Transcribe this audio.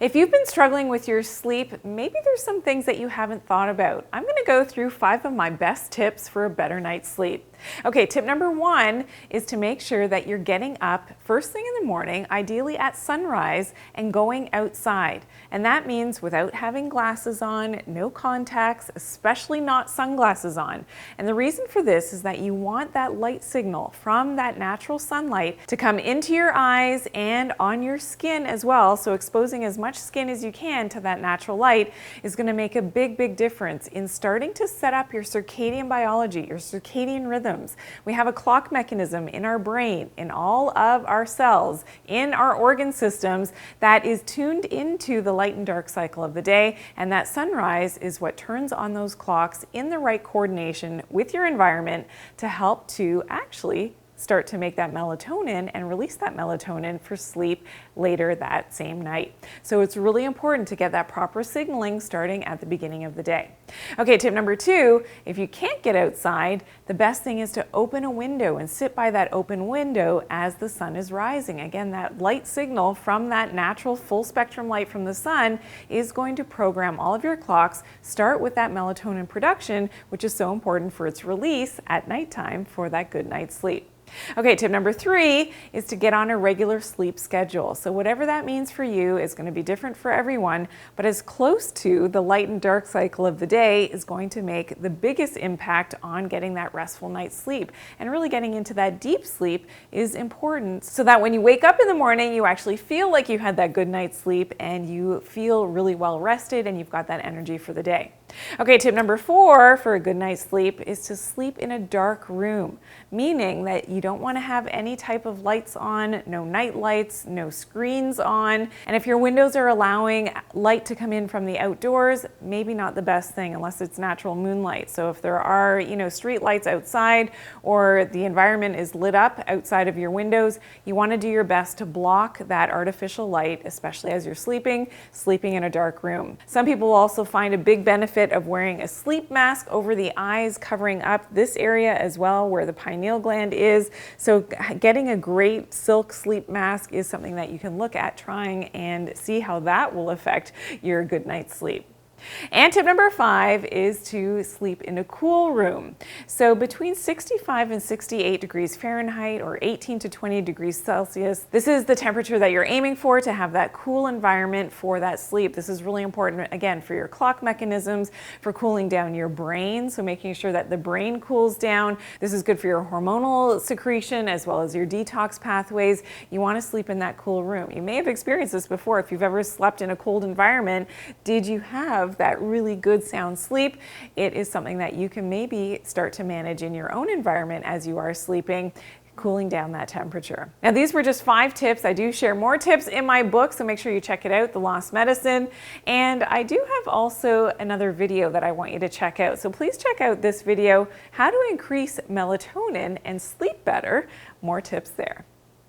If you've been struggling with your sleep, maybe there's some things that you haven't thought about. I'm going to go through 5 of my best tips for a better night's sleep. Okay, tip number 1 is to make sure that you're getting up first thing in the morning, ideally at sunrise, and going outside. And that means without having glasses on, no contacts, especially not sunglasses on. And the reason for this is that you want that light signal from that natural sunlight to come into your eyes and on your skin as well. So exposing as much skin as you can to that natural light is going to make a big difference in starting to set up your circadian biology, your circadian rhythms. We have a clock mechanism in our brain, in all of our cells, in our organ systems that is tuned into the light and dark cycle of the day, and that sunrise is what turns on those clocks in the right coordination with your environment to help to actually start to make that melatonin and release that melatonin for sleep later that same night. So it's really important to get that proper signaling starting at the beginning of the day. Okay, tip number 2, if you can't get outside, the best thing is to open a window and sit by that open window as the sun is rising. Again, that light signal from that natural full spectrum light from the sun is going to program all of your clocks. Start with that melatonin production, which is so important for its release at nighttime for that good night's sleep. Okay, tip number 3 is to get on a regular sleep schedule. So whatever that means for you is going to be different for everyone, but as close to the light and dark cycle of the day is going to make the biggest impact on getting that restful night's sleep. And really getting into that deep sleep is important so that when you wake up in the morning, you actually feel like you had that good night's sleep and you feel really well rested and you've got that energy for the day. Okay, tip number 4 for a good night's sleep is to sleep in a dark room, meaning that you don't want to have any type of lights on, no night lights, no screens on. And if your windows are allowing light to come in from the outdoors, maybe not the best thing unless it's natural moonlight. So if there are, street lights outside or the environment is lit up outside of your windows, you want to do your best to block that artificial light, especially as you're sleeping in a dark room. Some people will also find a big benefit of wearing a sleep mask over the eyes, covering up this area as well where the pineal gland is. So getting a great silk sleep mask is something that you can look at trying and see how that will affect your good night's sleep. And tip number 5 is to sleep in a cool room. So between 65 and 68 degrees Fahrenheit or 18 to 20 degrees Celsius, this is the temperature that you're aiming for to have that cool environment for that sleep. This is really important, again, for your clock mechanisms, for cooling down your brain, so making sure that the brain cools down. This is good for your hormonal secretion as well as your detox pathways. You want to sleep in that cool room. You may have experienced this before. If you've ever slept in a cold environment, did you have that really good sound sleep? It is something that you can maybe start to manage in your own environment as you are sleeping, cooling down that temperature. Now, these were just 5 tips. I do share more tips in my book, so make sure you check it out, The Lost Medicine. And I do have also another video that I want you to check out. So please check out this video, How to Increase Melatonin and Sleep Better. More tips there.